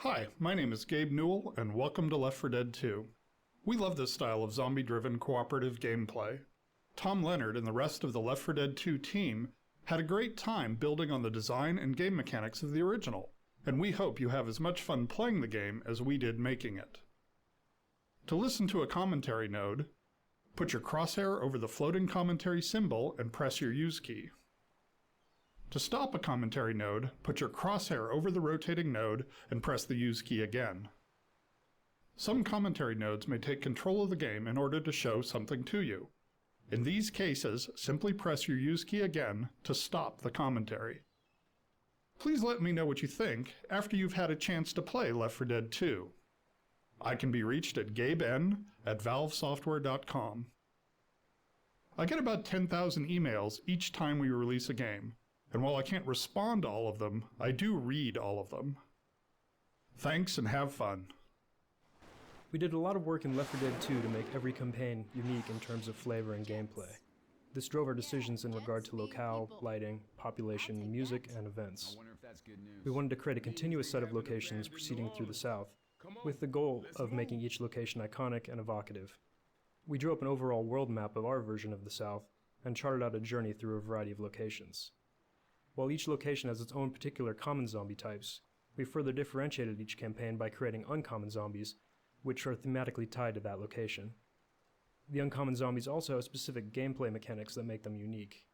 Hi, my name is Gabe Newell, and welcome to Left 4 Dead 2. We love this style of zombie-driven cooperative gameplay. Tom Leonard and the rest of the Left 4 Dead 2 team had a great time building on the design and game mechanics of the original, and we hope you have as much fun playing the game as we did making it. To listen to a commentary node, put your crosshair over the floating commentary symbol and press your use key. To stop a commentary node, put your crosshair over the rotating node and press the use key again. Some commentary nodes may take control of the game in order to show something to you. In these cases, simply press your use key again to stop the commentary. Please let me know what you think after you've had a chance to play Left 4 Dead 2. I can be reached at gaben@valvesoftware.com. I get about 10,000 emails each time we release a game. And while I can't respond to all of them, I do read all of them. Thanks and have fun. We did a lot of work in Left 4 Dead 2 to make every campaign unique in terms of flavor and gameplay. This drove our decisions in regard to locale, lighting, population, music, and events. We wanted to create a continuous set of locations proceeding through the South, with the goal of making each location iconic and evocative. We drew up an overall world map of our version of the South, and charted out a journey through a variety of locations. While each location has its own particular common zombie types, we further differentiated each campaign by creating uncommon zombies, which are thematically tied to that location. The uncommon zombies also have specific gameplay mechanics that make them unique.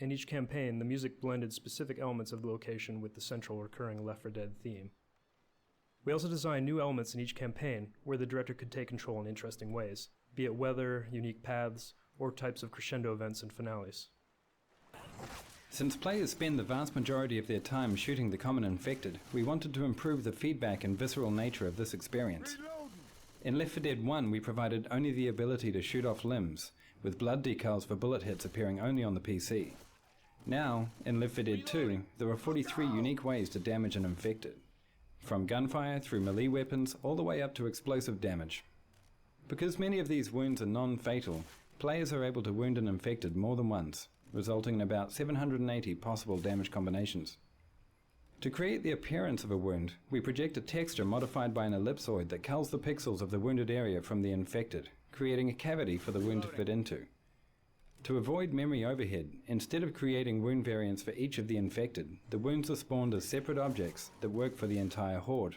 In each campaign, the music blended specific elements of the location with the central recurring Left 4 Dead theme. We also designed new elements in each campaign where the director could take control in interesting ways, be it weather, unique paths, or types of crescendo events and finales. Since players spend the vast majority of their time shooting the common infected, we wanted to improve the feedback and visceral nature of this experience. In Left 4 Dead 1 we provided only the ability to shoot off limbs, with blood decals for bullet hits appearing only on the PC. Now, in Left 4 Dead 2, there are 43 unique ways to damage an infected, from gunfire through melee weapons all the way up to explosive damage. Because many of these wounds are non-fatal, players are able to wound an infected more than once, resulting in about 780 possible damage combinations. To create the appearance of a wound, we project a texture modified by an ellipsoid that culls the pixels of the wounded area from the infected, creating a cavity for the wound to fit into. To avoid memory overhead, instead of creating wound variants for each of the infected, the wounds are spawned as separate objects that work for the entire horde.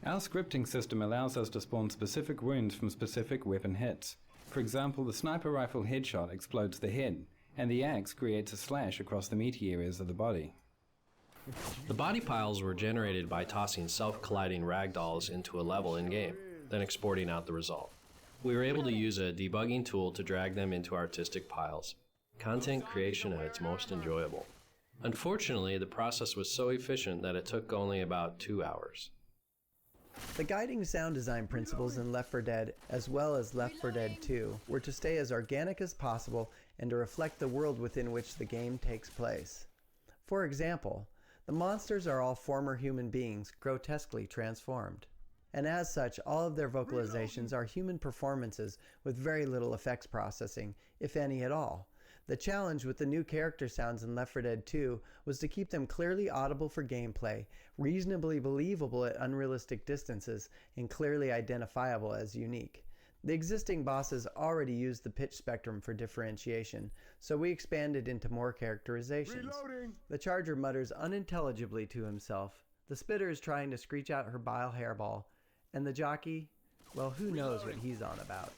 Our scripting system allows us to spawn specific wounds from specific weapon hits. For example, the sniper rifle headshot explodes the head, and the axe creates a slash across the meaty areas of the body. The body piles were generated by tossing self-colliding ragdolls into a level in-game, then exporting out the result. We were able to use a debugging tool to drag them into artistic piles. Content creation at its most enjoyable. Unfortunately, the process was so efficient that it took only about 2 hours. The guiding sound design principles in Left 4 Dead, as well as Left 4 Dead 2, were to stay as organic as possible and to reflect the world within which the game takes place. For example, the monsters are all former human beings grotesquely transformed. And as such, all of their vocalizations are human performances with very little effects processing, if any at all. The challenge with the new character sounds in Left 4 Dead 2 was to keep them clearly audible for gameplay, reasonably believable at unrealistic distances, and clearly identifiable as unique. The existing bosses already used the pitch spectrum for differentiation, so we expanded into more characterizations. Reloading. The Charger mutters unintelligibly to himself, the Spitter is trying to screech out her bile hairball, and the Jockey, well, who knows what he's on about.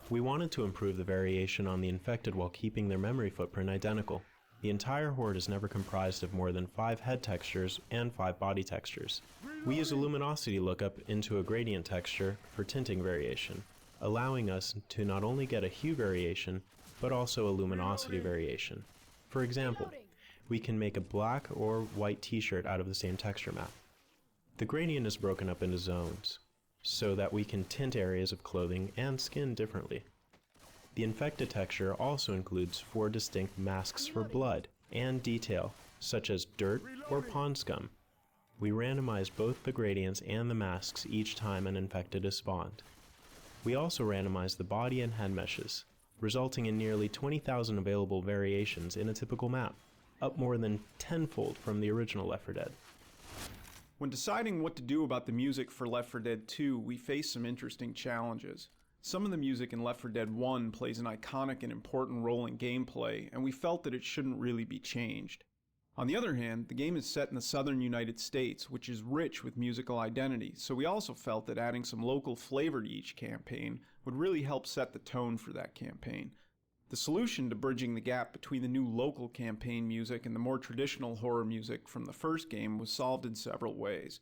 We wanted to improve the variation on the infected while keeping their memory footprint identical. The entire horde is never comprised of more than 5 head textures and 5 body textures. We use a luminosity lookup into a gradient texture for tinting variation, allowing us to not only get a hue variation, but also a luminosity variation. For example, we can make a black or white t-shirt out of the same texture map. The gradient is broken up into zones, so that we can tint areas of clothing and skin differently. The infected texture also includes 4 distinct masks for blood and detail, such as dirt or pond scum. We randomized both the gradients and the masks each time an infected is spawned. We also randomized the body and head meshes, resulting in nearly 20,000 available variations in a typical map, up more than tenfold from the original Left 4 Dead. When deciding what to do about the music for Left 4 Dead 2, we faced some interesting challenges. Some of the music in Left 4 Dead 1 plays an iconic and important role in gameplay, and we felt that it shouldn't really be changed. On the other hand, the game is set in the southern United States, which is rich with musical identity, so we also felt that adding some local flavor to each campaign would really help set the tone for that campaign. The solution to bridging the gap between the new local campaign music and the more traditional horror music from the first game was solved in several ways.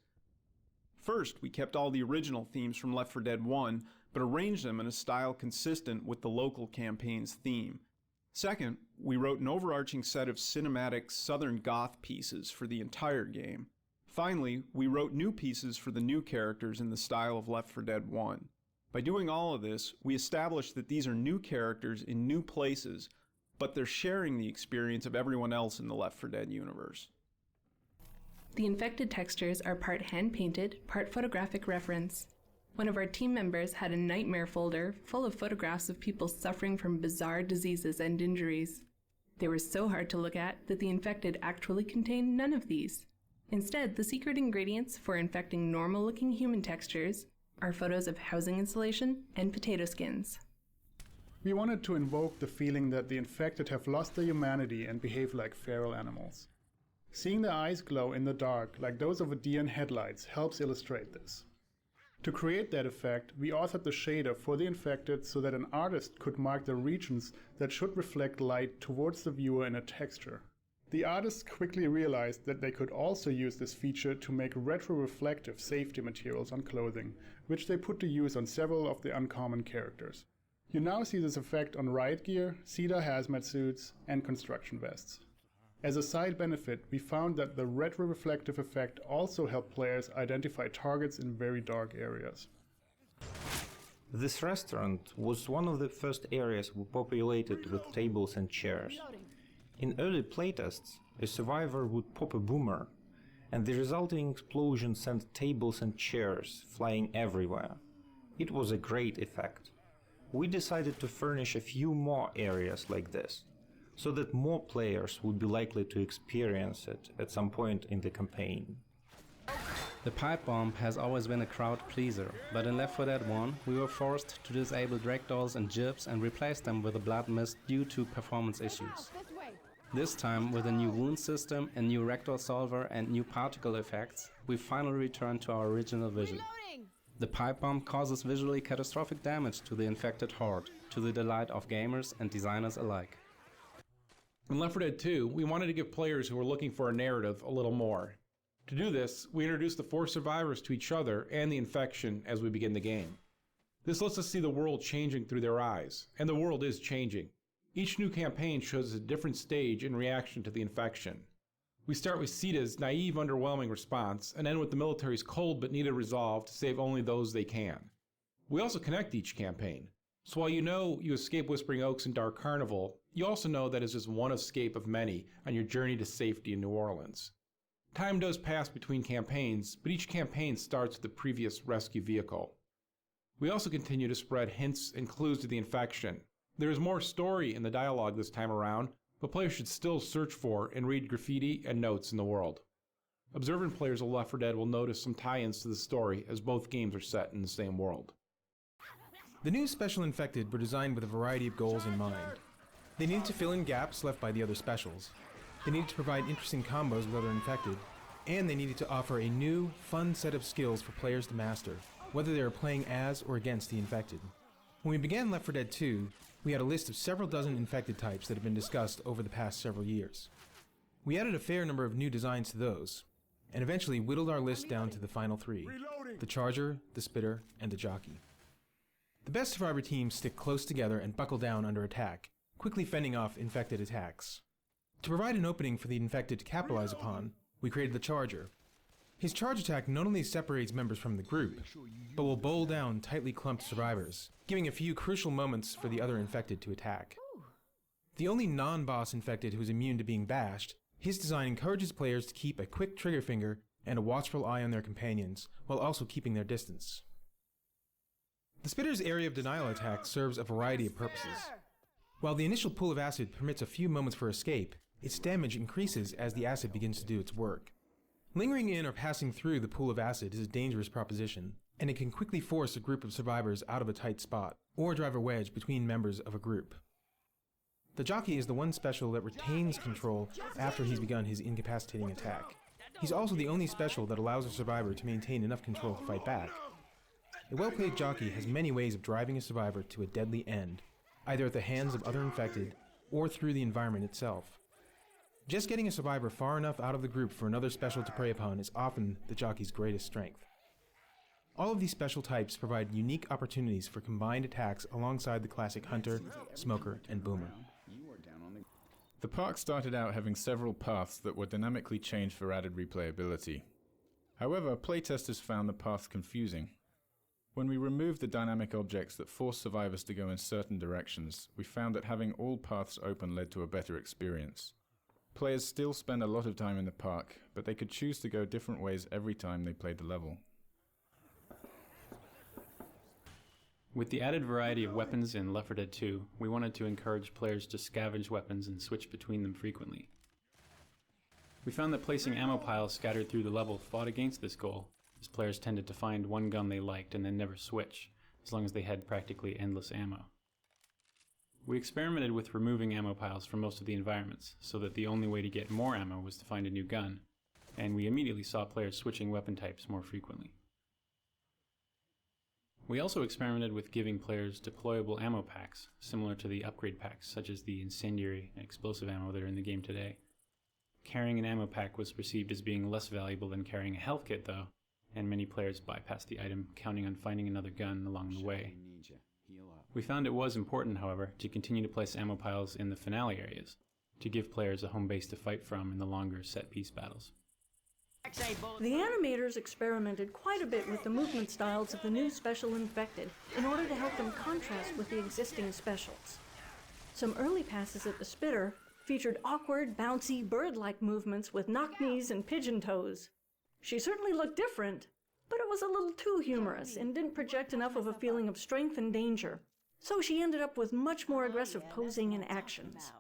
First, we kept all the original themes from Left 4 Dead 1, but arranged them in a style consistent with the local campaign's theme. Second, we wrote an overarching set of cinematic Southern Goth pieces for the entire game. Finally, we wrote new pieces for the new characters in the style of Left 4 Dead 1. By doing all of this, we established that these are new characters in new places, but they're sharing the experience of everyone else in the Left 4 Dead universe. The infected textures are part hand-painted, part photographic reference. One of our team members had a nightmare folder full of photographs of people suffering from bizarre diseases and injuries. They were so hard to look at that the infected actually contained none of these. Instead, the secret ingredients for infecting normal-looking human textures are photos of housing insulation and potato skins. We wanted to invoke the feeling that the infected have lost their humanity and behave like feral animals. Seeing their eyes glow in the dark like those of a deer in headlights helps illustrate this. To create that effect, we authored the shader for the infected so that an artist could mark the regions that should reflect light towards the viewer in a texture. The artists quickly realized that they could also use this feature to make retro-reflective safety materials on clothing, which they put to use on several of the uncommon characters. You now see this effect on riot gear, Cedar hazmat suits, and construction vests. As a side benefit, we found that the retro-reflective effect also helped players identify targets in very dark areas. This restaurant was one of the first areas we populated with tables and chairs. In early playtests, a survivor would pop a boomer, and the resulting explosion sent tables and chairs flying everywhere. It was a great effect. We decided to furnish a few more areas like this, so that more players would be likely to experience it at some point in the campaign. The pipe bomb has always been a crowd pleaser, but in Left 4 Dead 1 we were forced to disable ragdolls and gibs and replace them with a blood mist due to performance issues. This time, with a new wound system, a new ragdoll solver and new particle effects, we finally returned to our original vision. The pipe bomb causes visually catastrophic damage to the infected horde, to the delight of gamers and designers alike. In Left 4 Dead 2, we wanted to give players who were looking for a narrative a little more. To do this, we introduced the 4 survivors to each other and the infection as we begin the game. This lets us see the world changing through their eyes, and the world is changing. Each new campaign shows a different stage in reaction to the infection. We start with Sita's naive, underwhelming response, and end with the military's cold but needed resolve to save only those they can. We also connect each campaign. So while you know you escape Whispering Oaks and Dark Carnival, you also know that it's just one escape of many on your journey to safety in New Orleans. Time does pass between campaigns, but each campaign starts with the previous rescue vehicle. We also continue to spread hints and clues to the infection. There is more story in the dialogue this time around, but players should still search for and read graffiti and notes in the world. Observant players of Left 4 Dead will notice some tie-ins to the story as both games are set in the same world. The new Special Infected were designed with a variety of goals in mind. They needed to fill in gaps left by the other specials. They needed to provide interesting combos with other infected, and they needed to offer a new, fun set of skills for players to master, whether they are playing as or against the infected. When we began Left 4 Dead 2, we had a list of several dozen infected types that have been discussed over the past several years. We added a fair number of new designs to those, and eventually whittled our list down to the final 3, the Charger, the Spitter, and the Jockey. The best survivor teams stick close together and buckle down under attack, quickly fending off infected attacks. To provide an opening for the infected to capitalize upon, we created the Charger. His charge attack not only separates members from the group, but will bowl down tightly clumped survivors, giving a few crucial moments for the other infected to attack. The only non-boss infected who is immune to being bashed, his design encourages players to keep a quick trigger finger and a watchful eye on their companions, while also keeping their distance. The Spitter's area of denial attack serves a variety of purposes. While the initial pool of acid permits a few moments for escape, its damage increases as the acid begins to do its work. Lingering in or passing through the pool of acid is a dangerous proposition, and it can quickly force a group of survivors out of a tight spot, or drive a wedge between members of a group. The jockey is the one special that retains control after he's begun his incapacitating attack. He's also the only special that allows a survivor to maintain enough control to fight back. A well-played jockey has many ways of driving a survivor to a deadly end, either at the hands of other infected, or through the environment itself. Just getting a survivor far enough out of the group for another special to prey upon is often the jockey's greatest strength. All of these special types provide unique opportunities for combined attacks alongside the classic Hunter, Smoker, and Boomer. The park started out having several paths that were dynamically changed for added replayability. However, playtesters found the paths confusing. When we removed the dynamic objects that forced survivors to go in certain directions, we found that having all paths open led to a better experience. Players still spend a lot of time in the park, but they could choose to go different ways every time they played the level. With the added variety of weapons in Left 4 Dead 2, we wanted to encourage players to scavenge weapons and switch between them frequently. We found that placing ammo piles scattered through the level fought against this goal, as players tended to find one gun they liked and then never switch, as long as they had practically endless ammo. We experimented with removing ammo piles from most of the environments, so that the only way to get more ammo was to find a new gun, and we immediately saw players switching weapon types more frequently. We also experimented with giving players deployable ammo packs, similar to the upgrade packs such as the incendiary and explosive ammo that are in the game today. Carrying an ammo pack was perceived as being less valuable than carrying a health kit though, and many players bypassed the item, counting on finding another gun along the way. We found it was important, however, to continue to place ammo piles in the finale areas, to give players a home base to fight from in the longer set-piece battles. The animators experimented quite a bit with the movement styles of the new special infected in order to help them contrast with the existing specials. Some early passes at the spitter featured awkward, bouncy, bird-like movements with knock knees and pigeon toes. She certainly looked different, but it was a little too humorous and didn't project enough of a feeling of strength and danger. So she ended up with much more aggressive posing and actions.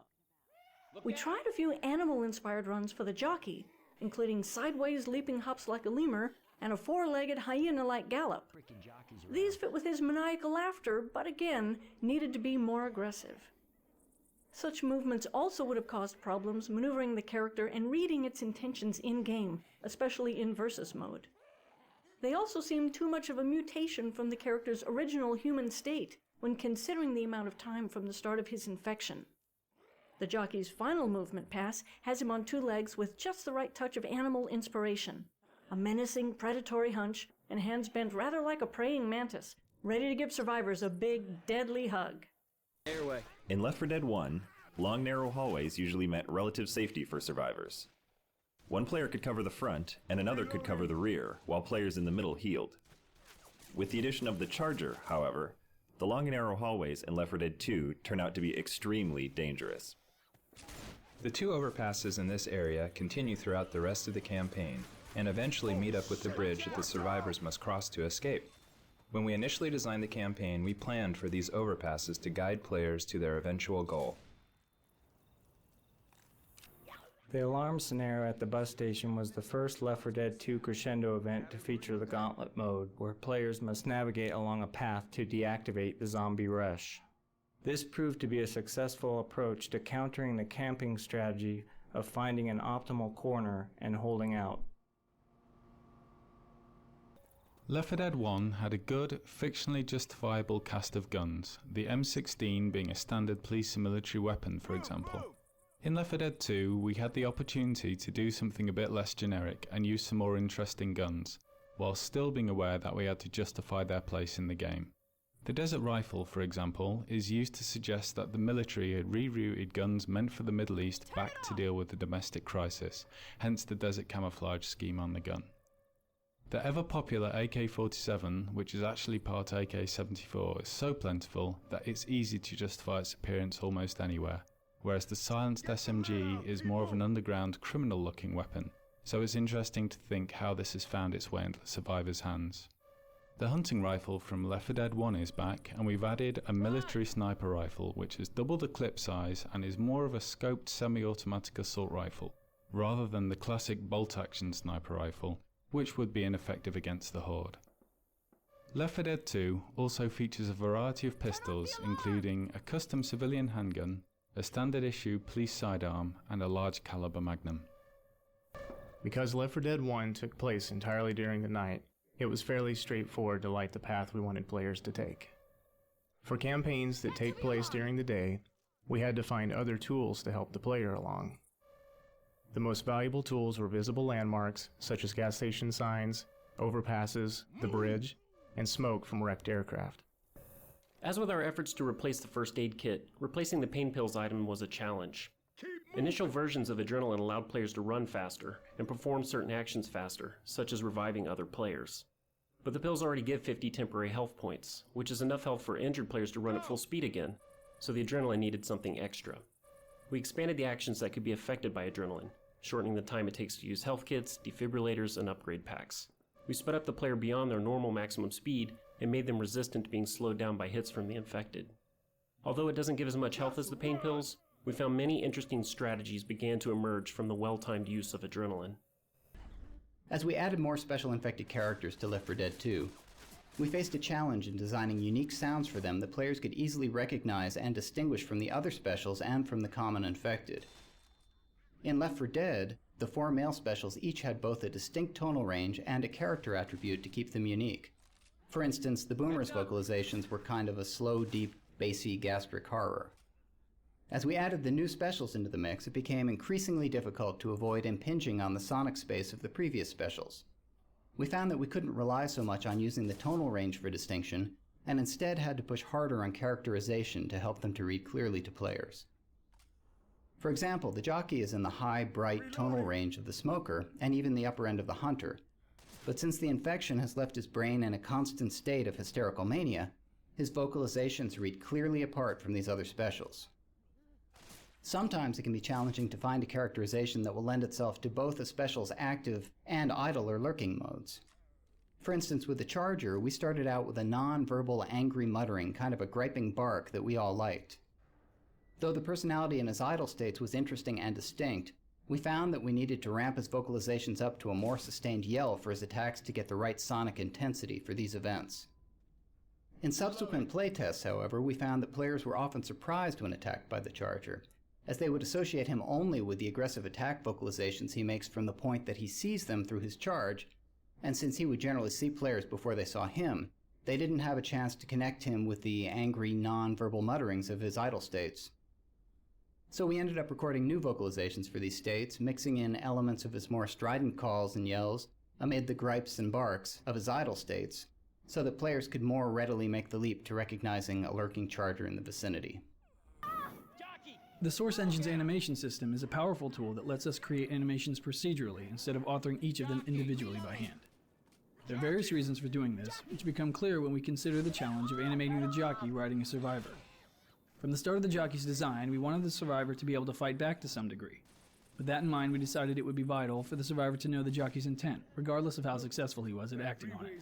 We tried a few animal-inspired runs for the jockey, including sideways leaping hops like a lemur and a four-legged hyena-like gallop. These fit with his maniacal laughter, but again, needed to be more aggressive. Such movements also would have caused problems maneuvering the character and reading its intentions in-game, especially in versus mode. They also seemed too much of a mutation from the character's original human state when considering the amount of time from the start of his infection. The jockey's final movement pass has him on two legs with just the right touch of animal inspiration, a menacing, predatory hunch, and hands bent rather like a praying mantis, ready to give survivors a big, deadly hug. In Left 4 Dead 1, long narrow hallways usually meant relative safety for survivors. One player could cover the front, and another could cover the rear, while players in the middle healed. With the addition of the Charger, however, the long and narrow hallways in Left 4 Dead 2 turn out to be extremely dangerous. The two overpasses in this area continue throughout the rest of the campaign, and eventually meet up with the bridge that the survivors must cross to escape. When we initially designed the campaign, we planned for these overpasses to guide players to their eventual goal. The alarm scenario at the bus station was the first Left 4 Dead 2 crescendo event to feature the Gauntlet mode, where players must navigate along a path to deactivate the zombie rush. This proved to be a successful approach to countering the camping strategy of finding an optimal corner and holding out. Left 4 Dead 1 had a good, fictionally justifiable cast of guns, the M16 being a standard police and military weapon, for example. In Left 4 Dead 2, we had the opportunity to do something a bit less generic and use some more interesting guns, while still being aware that we had to justify their place in the game. The Desert Rifle, for example, is used to suggest that the military had rerouted guns meant for the Middle East back to deal with the domestic crisis, hence the desert camouflage scheme on the gun. The ever-popular AK-47, which is actually part AK-74, is so plentiful that it's easy to justify its appearance almost anywhere, whereas the silenced SMG is more of an underground, criminal-looking weapon, so it's interesting to think how this has found its way into the survivors' hands. The hunting rifle from Left 4 Dead 1 is back, and we've added a military sniper rifle which is double the clip size and is more of a scoped semi-automatic assault rifle. rather than the classic bolt-action sniper rifle, which would be ineffective against the Horde. Left 4 Dead 2 also features a variety of pistols, including a custom civilian handgun, a standard issue police sidearm, and a large caliber magnum. Because Left 4 Dead 1 took place entirely during the night, it was fairly straightforward to light the path we wanted players to take. For campaigns that take place during the day, we had to find other tools to help the player along. The most valuable tools were visible landmarks such as gas station signs, overpasses, the bridge, and smoke from wrecked aircraft. As with our efforts to replace the first aid kit, replacing the pain pills item was a challenge. Initial versions of Adrenaline allowed players to run faster and perform certain actions faster, such as reviving other players. But the pills already give 50 temporary health points, which is enough health for injured players to run at full speed again, so the Adrenaline needed something extra. We expanded the actions that could be affected by Adrenaline, shortening the time it takes to use health kits, defibrillators, and upgrade packs. We sped up the player beyond their normal maximum speed and made them resistant to being slowed down by hits from the infected. Although it doesn't give as much health as the pain pills, we found many interesting strategies began to emerge from the well-timed use of Adrenaline. As we added more special infected characters to Left 4 Dead 2, we faced a challenge in designing unique sounds for them that players could easily recognize and distinguish from the other specials and from the common infected. In Left 4 Dead, the 4 male specials each had both a distinct tonal range and a character attribute to keep them unique. For instance, the Boomer's vocalizations were kind of a slow, deep, bassy, gastric horror. As we added the new specials into the mix, it became increasingly difficult to avoid impinging on the sonic space of the previous specials. We found that we couldn't rely so much on using the tonal range for distinction, and instead had to push harder on characterization to help them to read clearly to players. For example, the jockey is in the high, bright tonal range of the smoker, and even the upper end of the hunter. But since the infection has left his brain in a constant state of hysterical mania, his vocalizations read clearly apart from these other specials. Sometimes it can be challenging to find a characterization that will lend itself to both a special's active and idle or lurking modes. For instance, with the Charger, we started out with a non-verbal angry muttering, kind of a griping bark that we all liked. Though the personality in his idle states was interesting and distinct, we found that we needed to ramp his vocalizations up to a more sustained yell for his attacks to get the right sonic intensity for these events. In subsequent playtests, however, we found that players were often surprised when attacked by the Charger, as they would associate him only with the aggressive attack vocalizations he makes from the point that he sees them through his charge, and since he would generally see players before they saw him, they didn't have a chance to connect him with the angry, non-verbal mutterings of his idle states. So we ended up recording new vocalizations for these states, mixing in elements of his more strident calls and yells amid the gripes and barks of his idle states, so that players could more readily make the leap to recognizing a lurking Charger in the vicinity. The Source Engine's animation system is a powerful tool that lets us create animations procedurally instead of authoring each of them individually by hand. There are various reasons for doing this, which become clear when we consider the challenge of animating the jockey riding a survivor. From the start of the jockey's design, we wanted the survivor to be able to fight back to some degree. With that in mind, we decided it would be vital for the survivor to know the jockey's intent, regardless of how successful he was at acting on it.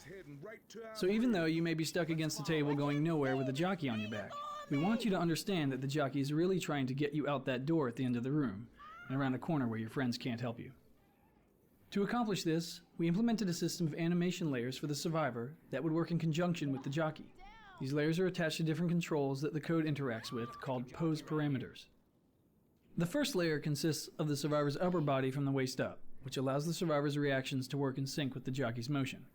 So even though you may be stuck against the table going nowhere with a jockey on your back, we want you to understand that the jockey is really trying to get you out that door at the end of the room, and around a corner where your friends can't help you. To accomplish this, we implemented a system of animation layers for the survivor that would work in conjunction with the jockey. These layers are attached to different controls that the code interacts with, called pose parameters. The first layer consists of the survivor's upper body from the waist up, which allows the survivor's reactions to work in sync with the jockey's motion.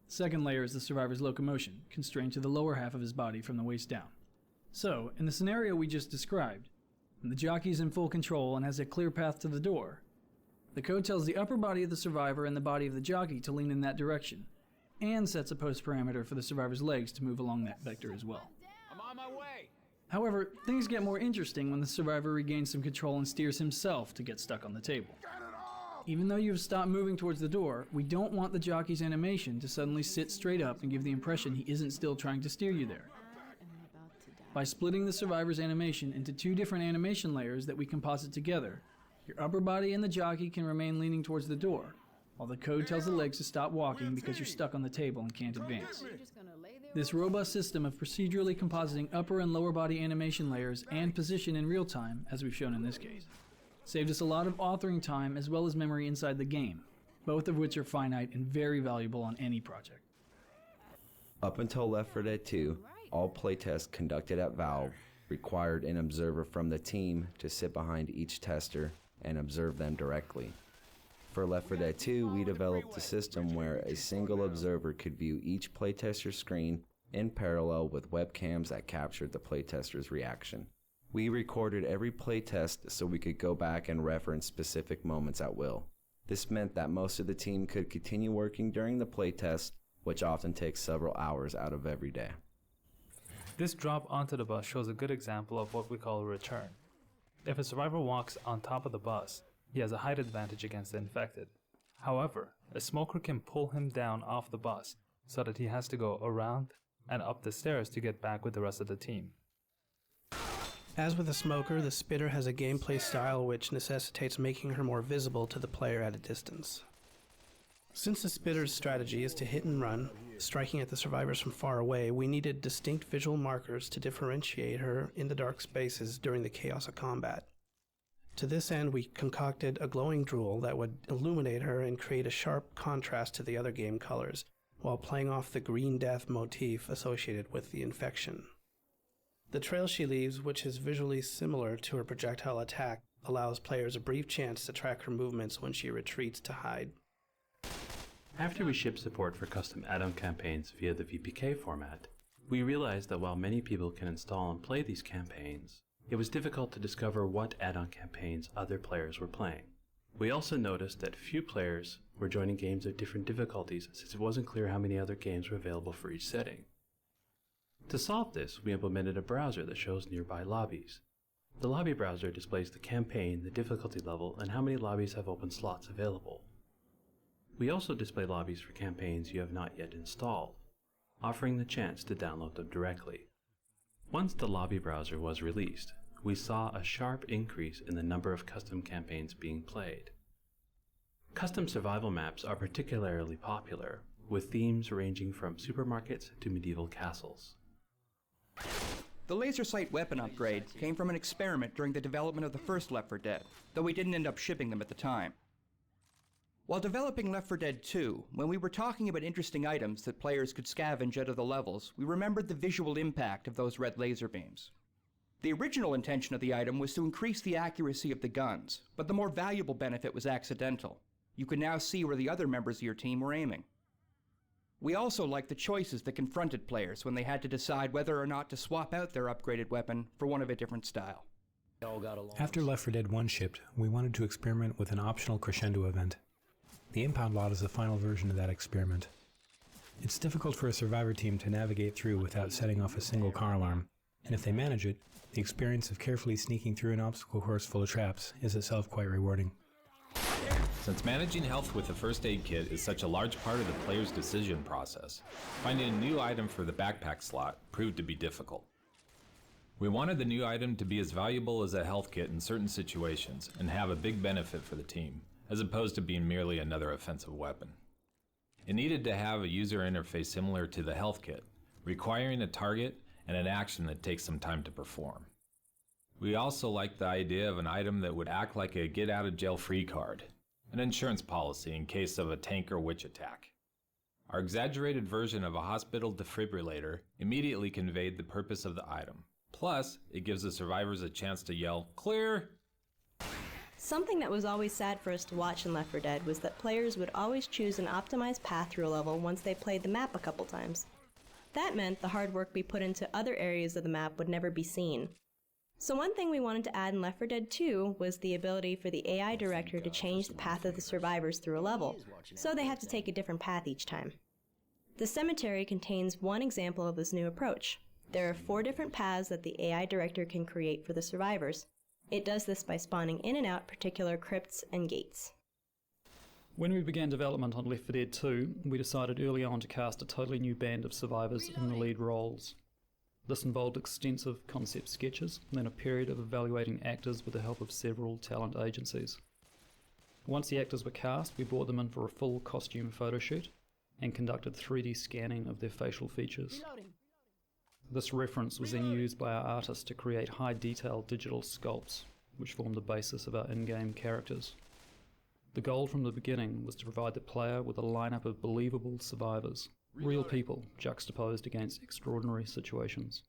The second layer is the survivor's locomotion, constrained to the lower half of his body from the waist down. So, in the scenario we just described, when the jockey is in full control and has a clear path to the door, the code tells the upper body of the survivor and the body of the jockey to lean in that direction, and sets a pose parameter for the survivor's legs to move along that vector as well. I'm on my way! However, things get more interesting when the survivor regains some control and steers himself to get stuck on the table. Even though you've stopped moving towards the door, we don't want the jockey's animation to suddenly sit straight up and give the impression he isn't still trying to steer you there. By splitting the survivor's animation into two different animation layers that we composite together, your upper body and the jockey can remain leaning towards the door, while the code tells the legs to stop walking because you're stuck on the table and can't advance. This robust system of procedurally compositing upper and lower body animation layers and position in real time, as we've shown in this case, Saved us a lot of authoring time as well as memory inside the game, both of which are finite and very valuable on any project. Up until Left 4 Dead 2, all playtests conducted at Valve required an observer from the team to sit behind each tester and observe them directly. For Left 4 Dead 2, we developed a system where a single observer could view each playtester's screen in parallel with webcams that captured the playtester's reaction. We recorded every playtest so we could go back and reference specific moments at will. This meant that most of the team could continue working during the playtest, which often takes several hours out of every day. This drop onto the bus shows a good example of what we call a return. If a survivor walks on top of the bus, he has a height advantage against the infected. However, a smoker can pull him down off the bus so that he has to go around and up the stairs to get back with the rest of the team. As with the smoker, the spitter has a gameplay style which necessitates making her more visible to the player at a distance. Since the spitter's strategy is to hit and run, striking at the survivors from far away, we needed distinct visual markers to differentiate her in the dark spaces during the chaos of combat. To this end, we concocted a glowing drool that would illuminate her and create a sharp contrast to the other game colors, while playing off the green death motif associated with the infection. The trail she leaves, which is visually similar to her projectile attack, allows players a brief chance to track her movements when she retreats to hide. After we shipped support for custom add-on campaigns via the VPK format, we realized that while many people can install and play these campaigns, it was difficult to discover what add-on campaigns other players were playing. We also noticed that few players were joining games of different difficulties since it wasn't clear how many other games were available for each setting. To solve this, we implemented a browser that shows nearby lobbies. The lobby browser displays the campaign, the difficulty level, and how many lobbies have open slots available. We also display lobbies for campaigns you have not yet installed, offering the chance to download them directly. Once the lobby browser was released, we saw a sharp increase in the number of custom campaigns being played. Custom survival maps are particularly popular, with themes ranging from supermarkets to medieval castles. The laser sight weapon upgrade came from an experiment during the development of the first Left 4 Dead, though we didn't end up shipping them at the time. While developing Left 4 Dead 2, when we were talking about interesting items that players could scavenge out of the levels, we remembered the visual impact of those red laser beams. The original intention of the item was to increase the accuracy of the guns, but the more valuable benefit was accidental. You could now see where the other members of your team were aiming. We also liked the choices that confronted players when they had to decide whether or not to swap out their upgraded weapon for one of a different style. After Left 4 Dead 1 shipped, we wanted to experiment with an optional crescendo event. The impound lot is the final version of that experiment. It's difficult for a survivor team to navigate through without setting off a single car alarm, and if they manage it, the experience of carefully sneaking through an obstacle course full of traps is itself quite rewarding. Since managing health with a first aid kit is such a large part of the player's decision process, finding a new item for the backpack slot proved to be difficult. We wanted the new item to be as valuable as a health kit in certain situations and have a big benefit for the team, as opposed to being merely another offensive weapon. It needed to have a user interface similar to the health kit, requiring a target and an action that takes some time to perform. We also liked the idea of an item that would act like a get-out-of-jail-free card, an insurance policy in case of a tank or witch attack. Our exaggerated version of a hospital defibrillator immediately conveyed the purpose of the item. Plus, it gives the survivors a chance to yell, "Clear!" Something that was always sad for us to watch in Left 4 Dead was that players would always choose an optimized path through a level once they played the map a couple times. That meant the hard work we put into other areas of the map would never be seen. So one thing we wanted to add in Left 4 Dead 2 was the ability for the AI director to change the path of the survivors through a level, so they have to take a different path each time. The cemetery contains one example of this new approach. There are 4 different paths that the AI director can create for the survivors. It does this by spawning in and out particular crypts and gates. When we began development on Left 4 Dead 2, we decided early on to cast a totally new band of survivors in the lead roles. This involved extensive concept sketches, then a period of evaluating actors with the help of several talent agencies. Once the actors were cast, we brought them in for a full costume photo shoot and conducted 3D scanning of their facial features. This reference was then used by our artists to create high-detail digital sculpts which formed the basis of our in-game characters. The goal from the beginning was to provide the player with a lineup of believable survivors, real people juxtaposed against extraordinary situations.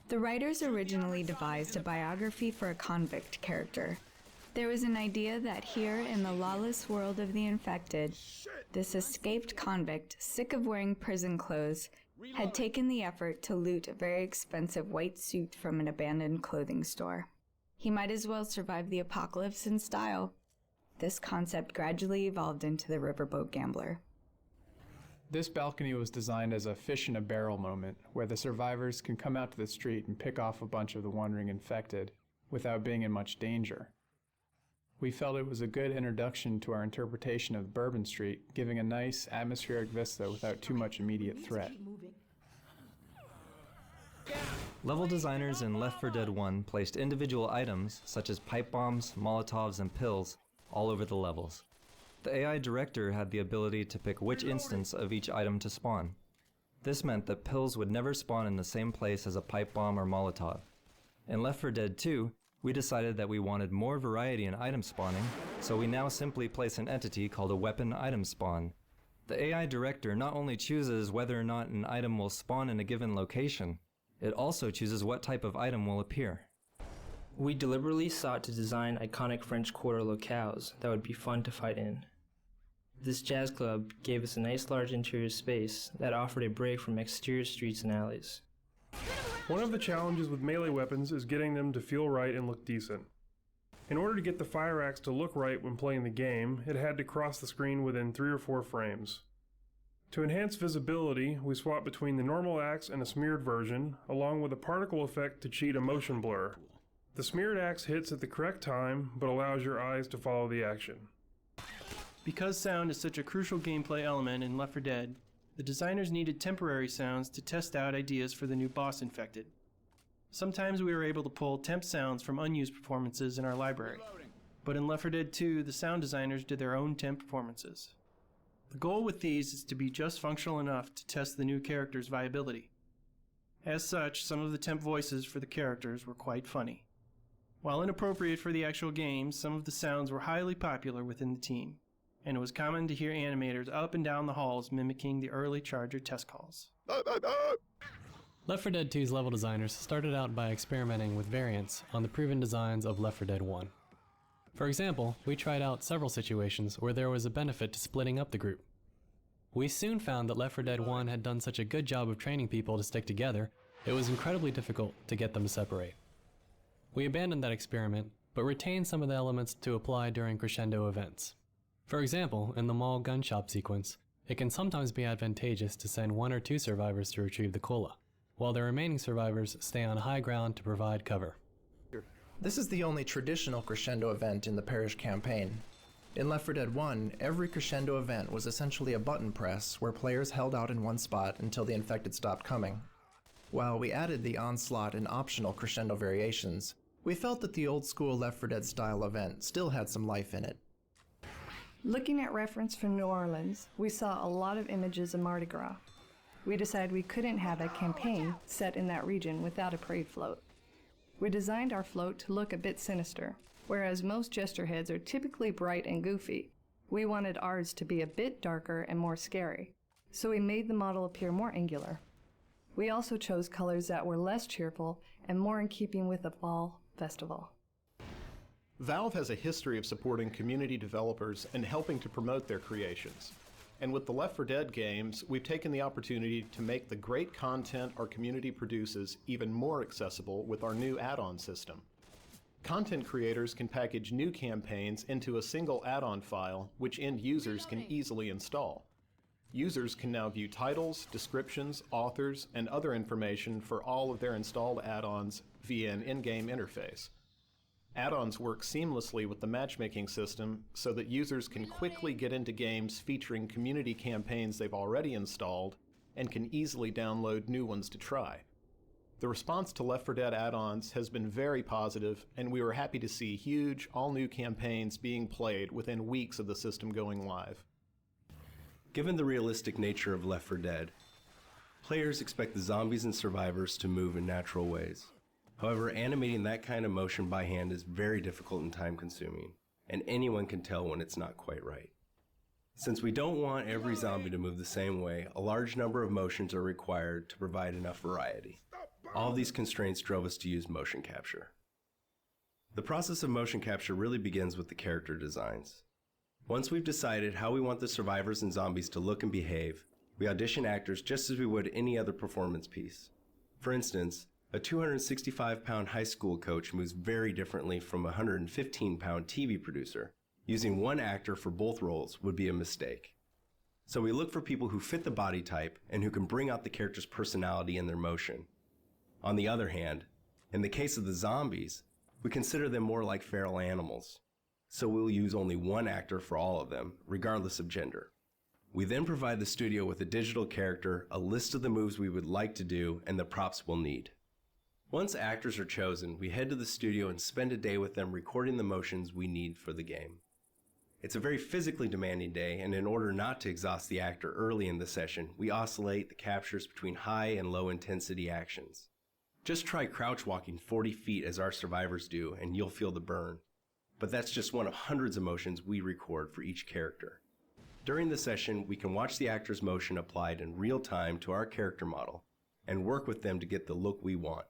The writers originally devised a biography for a convict character. There was an idea that here in the lawless world of the infected, this escaped convict, sick of wearing prison clothes, had taken the effort to loot a very expensive white suit from an abandoned clothing store. He might as well survive the apocalypse in style. This concept gradually evolved into the riverboat gambler. This balcony was designed as a fish in a barrel moment, where the survivors can come out to the street and pick off a bunch of the wandering infected without being in much danger. We felt it was a good introduction to our interpretation of Bourbon Street, giving a nice atmospheric vista without too much immediate threat. Level designers in Left 4 Dead 1 placed individual items, such as pipe bombs, Molotovs, and pills, all over the levels. The AI director had the ability to pick which instance of each item to spawn. This meant that pills would never spawn in the same place as a pipe bomb or Molotov. In Left 4 Dead 2, we decided that we wanted more variety in item spawning, so we now simply place an entity called a weapon item spawn. The AI director not only chooses whether or not an item will spawn in a given location, it also chooses what type of item will appear. We deliberately sought to design iconic French Quarter locales that would be fun to fight in. This jazz club gave us a nice large interior space that offered a break from exterior streets and alleys. One of the challenges with melee weapons is getting them to feel right and look decent. In order to get the fire axe to look right when playing the game, it had to cross the screen within 3 or 4 frames. To enhance visibility, we swapped between the normal axe and a smeared version, along with a particle effect to cheat a motion blur. The smeared axe hits at the correct time, but allows your eyes to follow the action. Because sound is such a crucial gameplay element in Left 4 Dead, the designers needed temporary sounds to test out ideas for the new boss infected. Sometimes we were able to pull temp sounds from unused performances in our library, but in Left 4 Dead 2, the sound designers did their own temp performances. The goal with these is to be just functional enough to test the new character's viability. As such, some of the temp voices for the characters were quite funny. While inappropriate for the actual game, some of the sounds were highly popular within the team, and it was common to hear animators up and down the halls mimicking the early Charger test calls. Left 4 Dead 2's level designers started out by experimenting with variants on the proven designs of Left 4 Dead 1. For example, we tried out several situations where there was a benefit to splitting up the group. We soon found that Left 4 Dead 1 had done such a good job of training people to stick together, it was incredibly difficult to get them to separate. We abandoned that experiment, but retained some of the elements to apply during crescendo events. For example, in the mall gun shop sequence, it can sometimes be advantageous to send 1 or 2 survivors to retrieve the cola, while the remaining survivors stay on high ground to provide cover. This is the only traditional crescendo event in the Parish campaign. In Left 4 Dead 1, every crescendo event was essentially a button press where players held out in one spot until the infected stopped coming. While we added the onslaught and optional crescendo variations, we felt that the old school Left 4 Dead style event still had some life in it. Looking at reference from New Orleans, we saw a lot of images of Mardi Gras. We decided we couldn't have a campaign set in that region without a parade float. We designed our float to look a bit sinister. Whereas most gesture heads are typically bright and goofy, we wanted ours to be a bit darker and more scary, so we made the model appear more angular. We also chose colors that were less cheerful and more in keeping with the fall festival. Valve has a history of supporting community developers and helping to promote their creations. And with the Left 4 Dead games, we've taken the opportunity to make the great content our community produces even more accessible with our new add-on system. Content creators can package new campaigns into a single add-on file, which end users can easily install. Users can now view titles, descriptions, authors, and other information for all of their installed add-ons via an in-game interface. Add-ons work seamlessly with the matchmaking system so that users can quickly get into games featuring community campaigns they've already installed and can easily download new ones to try. The response to Left 4 Dead add-ons has been very positive, and we were happy to see huge, all-new campaigns being played within weeks of the system going live. Given the realistic nature of Left 4 Dead, players expect the zombies and survivors to move in natural ways. However, animating that kind of motion by hand is very difficult and time-consuming, and anyone can tell when it's not quite right. Since we don't want every zombie to move the same way, a large number of motions are required to provide enough variety. All of these constraints drove us to use motion capture. The process of motion capture really begins with the character designs. Once we've decided how we want the survivors and zombies to look and behave, we audition actors just as we would any other performance piece. For instance, a 265-pound high school coach moves very differently from a 115-pound TV producer. Using one actor for both roles would be a mistake. So we look for people who fit the body type and who can bring out the character's personality in their motion. On the other hand, in the case of the zombies, we consider them more like feral animals. So we'll use only one actor for all of them, regardless of gender. We then provide the studio with a digital character, a list of the moves we would like to do, and the props we'll need. Once actors are chosen, we head to the studio and spend a day with them recording the motions we need for the game. It's a very physically demanding day, and in order not to exhaust the actor early in the session, we oscillate the captures between high and low intensity actions. Just try crouch walking 40 feet as our survivors do, and you'll feel the burn. But that's just one of hundreds of motions we record for each character. During the session, we can watch the actor's motion applied in real time to our character model and work with them to get the look we want.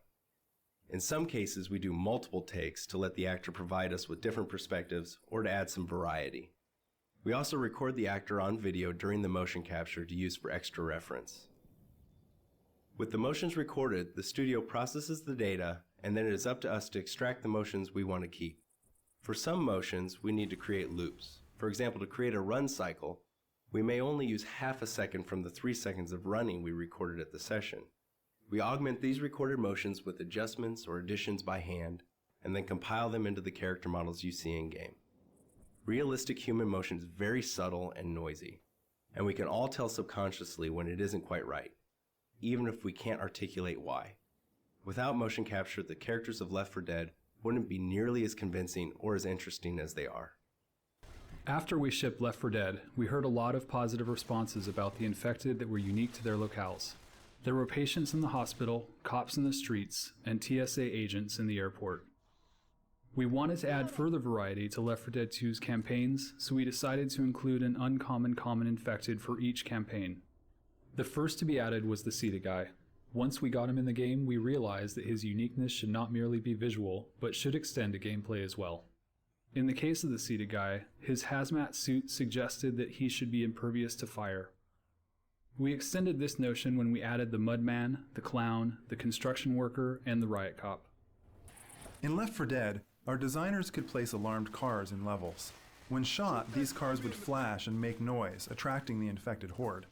In some cases, we do multiple takes to let the actor provide us with different perspectives or to add some variety. We also record the actor on video during the motion capture to use for extra reference. With the motions recorded, the studio processes the data, and then it is up to us to extract the motions we want to keep. For some motions, we need to create loops. For example, to create a run cycle, we may only use half a second from the 3 seconds of running we recorded at the session. We augment these recorded motions with adjustments or additions by hand, and then compile them into the character models you see in-game. Realistic human motion is very subtle and noisy, and we can all tell subconsciously when it isn't quite right, even if we can't articulate why. Without motion capture, the characters of Left 4 Dead wouldn't be nearly as convincing or as interesting as they are. After we shipped Left 4 Dead, we heard a lot of positive responses about the infected that were unique to their locales. There were patients in the hospital, cops in the streets, and TSA agents in the airport. We wanted to add further variety to Left 4 Dead 2's campaigns, so we decided to include an uncommon common infected for each campaign. The first to be added was the Ceta guy. Once we got him in the game, we realized that his uniqueness should not merely be visual, but should extend to gameplay as well. In the case of the Ceta guy, his hazmat suit suggested that he should be impervious to fire. We extended this notion when we added the Mudman, the Clown, the Construction Worker, and the Riot Cop. In Left 4 Dead, our designers could place alarmed cars in levels. When shot, these cars would flash and make noise, attracting the infected horde.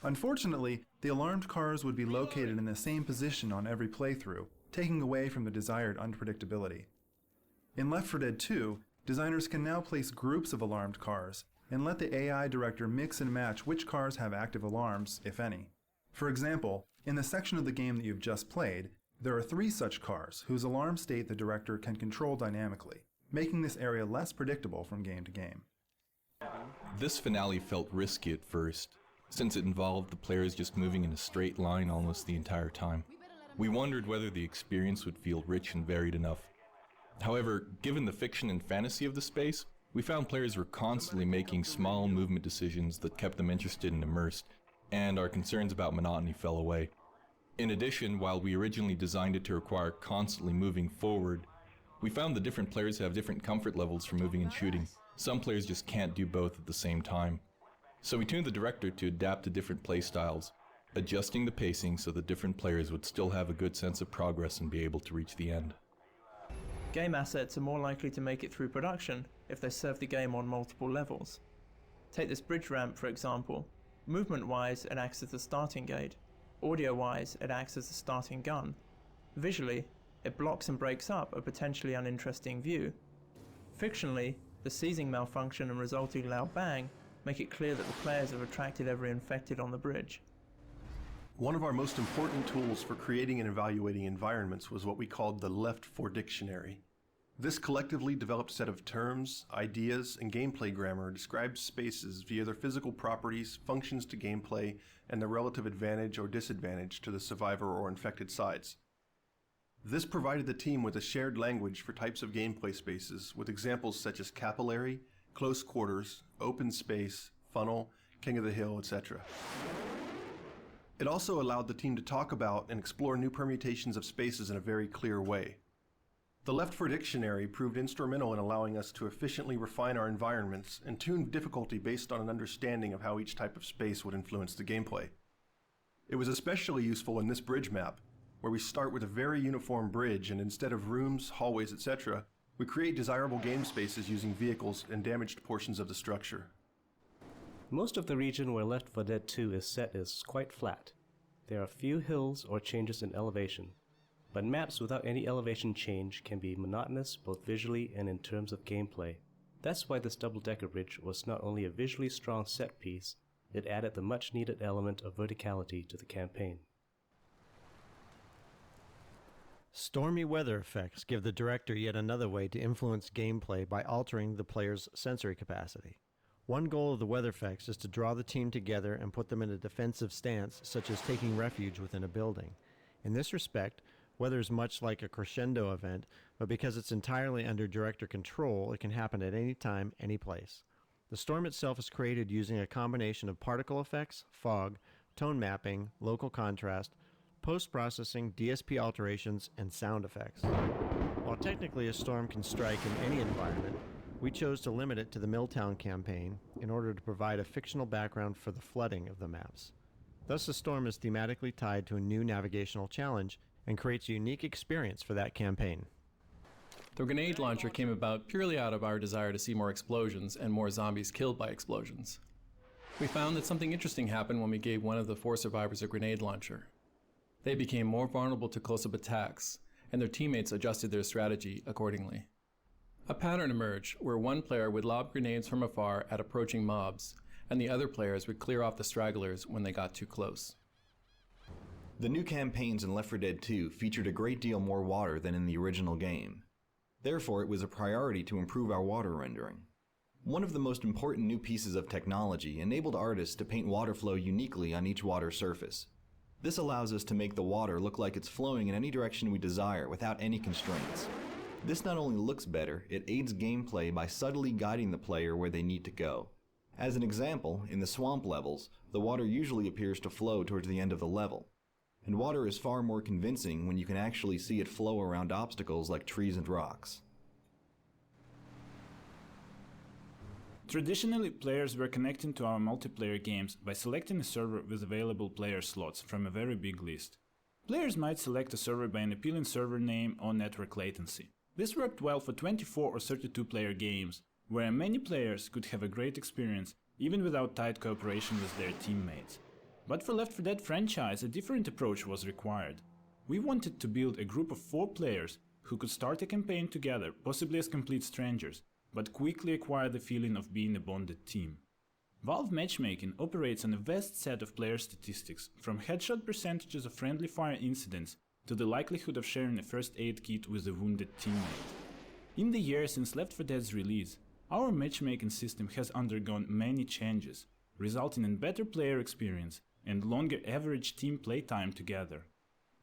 Unfortunately, the alarmed cars would be located in the same position on every playthrough, taking away from the desired unpredictability. In Left 4 Dead 2, designers can now place groups of alarmed cars and let the AI director mix and match which cars have active alarms, if any. For example, in the section of the game that you've just played, there are 3 such cars whose alarm state the director can control dynamically, making this area less predictable from game to game. This finale felt risky at first, since it involved the players just moving in a straight line almost the entire time. We wondered whether the experience would feel rich and varied enough. However, given the fiction and fantasy of the space, we found players were constantly making small movement decisions that kept them interested and immersed, and our concerns about monotony fell away. In addition, while we originally designed it to require constantly moving forward, we found that different players have different comfort levels for moving and shooting. Some players just can't do both at the same time. So we tuned the director to adapt to different play styles, adjusting the pacing so that different players would still have a good sense of progress and be able to reach the end. Game assets are more likely to make it through production if they serve the game on multiple levels. Take this bridge ramp for example. Movement-wise, it acts as the starting gate. Audio-wise, it acts as the starting gun. Visually, it blocks and breaks up a potentially uninteresting view. Fictionally, the seizing malfunction and resulting loud bang make it clear that the players have attracted every infected on the bridge. One of our most important tools for creating and evaluating environments was what we called the Left 4 Dictionary. This collectively developed set of terms, ideas, and gameplay grammar describes spaces via their physical properties, functions to gameplay, and their relative advantage or disadvantage to the survivor or infected sides. This provided the team with a shared language for types of gameplay spaces, with examples such as capillary, close quarters, open space, funnel, king of the hill, etc. It also allowed the team to talk about and explore new permutations of spaces in a very clear way. The Left for Dictionary proved instrumental in allowing us to efficiently refine our environments and tune difficulty based on an understanding of how each type of space would influence the gameplay. It was especially useful in this bridge map, where we start with a very uniform bridge, and instead of rooms, hallways, etc., we create desirable game spaces using vehicles and damaged portions of the structure. Most of the region where Left 4 Dead 2 is set is quite flat. There are few hills or changes in elevation, but maps without any elevation change can be monotonous both visually and in terms of gameplay. That's why this double-decker bridge was not only a visually strong set piece, it added the much-needed element of verticality to the campaign. Stormy weather effects give the director yet another way to influence gameplay by altering the player's sensory capacity. One goal of the weather effects is to draw the team together and put them in a defensive stance, such as taking refuge within a building. In this respect, weather is much like a crescendo event, but because it's entirely under director control, it can happen at any time, any place. The storm itself is created using a combination of particle effects, fog, tone mapping, local contrast, post-processing, DSP alterations, and sound effects. While technically a storm can strike in any environment, we chose to limit it to the Milltown campaign in order to provide a fictional background for the flooding of the maps. Thus, the storm is thematically tied to a new navigational challenge and creates a unique experience for that campaign. The grenade launcher came about purely out of our desire to see more explosions and more zombies killed by explosions. We found that something interesting happened when we gave one of the 4 survivors a grenade launcher. They became more vulnerable to close-up attacks, and their teammates adjusted their strategy accordingly. A pattern emerged where one player would lob grenades from afar at approaching mobs, and the other players would clear off the stragglers when they got too close. The new campaigns in Left 4 Dead 2 featured a great deal more water than in the original game. Therefore, it was a priority to improve our water rendering. One of the most important new pieces of technology enabled artists to paint water flow uniquely on each water surface. This allows us to make the water look like it's flowing in any direction we desire without any constraints. This not only looks better, it aids gameplay by subtly guiding the player where they need to go. As an example, in the swamp levels, the water usually appears to flow towards the end of the level. And water is far more convincing when you can actually see it flow around obstacles like trees and rocks. Traditionally, players were connecting to our multiplayer games by selecting a server with available player slots from a very big list. Players might select a server by an appealing server name or network latency. This worked well for 24 or 32 player games, where many players could have a great experience even without tight cooperation with their teammates. But for Left 4 Dead franchise, a different approach was required. We wanted to build a group of 4 players who could start a campaign together, possibly as complete strangers, but quickly acquire the feeling of being a bonded team. Valve matchmaking operates on a vast set of player statistics, from headshot percentages of friendly fire incidents to the likelihood of sharing a first aid kit with a wounded teammate. In the years since Left 4 Dead's release, our matchmaking system has undergone many changes, resulting in better player experience and longer average team playtime together.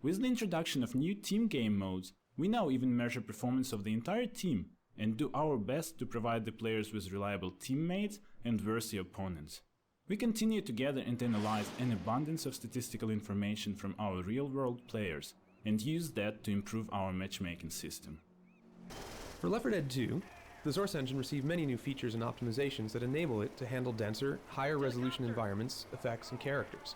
With the introduction of new team game modes, we now even measure performance of the entire team and do our best to provide the players with reliable teammates and worthy opponents. We continue to gather and analyze an abundance of statistical information from our real-world players and use that to improve our matchmaking system. For Left 4 Dead 2, the Source Engine received many new features and optimizations that enable it to handle denser, higher resolution environments, effects, and characters.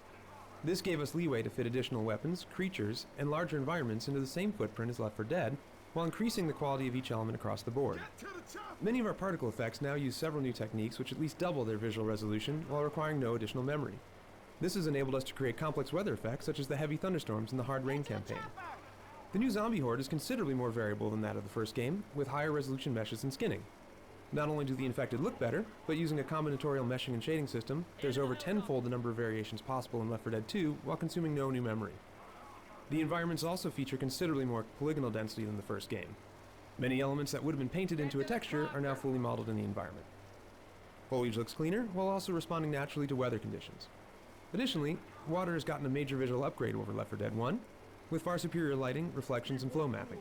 This gave us leeway to fit additional weapons, creatures, and larger environments into the same footprint as Left 4 Dead, while increasing the quality of each element across the board. Many of our particle effects now use several new techniques which at least double their visual resolution while requiring no additional memory. This has enabled us to create complex weather effects such as the heavy thunderstorms in the Hard Rain campaign. The new zombie horde is considerably more variable than that of the first game, with higher resolution meshes and skinning. Not only do the infected look better, but using a combinatorial meshing and shading system, there's over tenfold the number of variations possible in Left 4 Dead 2 while consuming no new memory. The environments also feature considerably more polygonal density than the first game. Many elements that would have been painted into a texture are now fully modeled in the environment. Foliage looks cleaner, while also responding naturally to weather conditions. Additionally, water has gotten a major visual upgrade over Left 4 Dead 1. with far superior lighting, reflections, and flow mapping.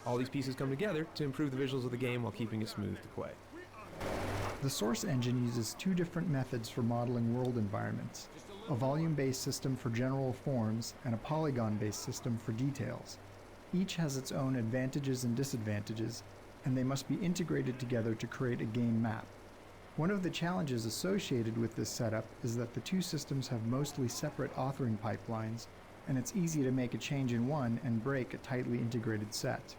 All these pieces come together to improve the visuals of the game while keeping it smooth to play. The Source engine uses two different methods for modeling world environments, a volume-based system for general forms and a polygon-based system for details. Each has its own advantages and disadvantages, and they must be integrated together to create a game map. One of the challenges associated with this setup is that the two systems have mostly separate authoring pipelines, and it's easy to make a change in one and break a tightly integrated set.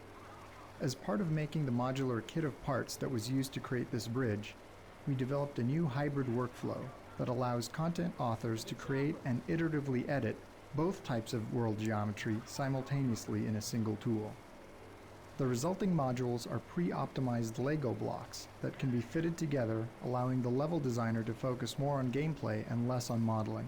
As part of making the modular kit of parts that was used to create this bridge, we developed a new hybrid workflow that allows content authors to create and iteratively edit both types of world geometry simultaneously in a single tool. The resulting modules are pre-optimized Lego blocks that can be fitted together, allowing the level designer to focus more on gameplay and less on modeling.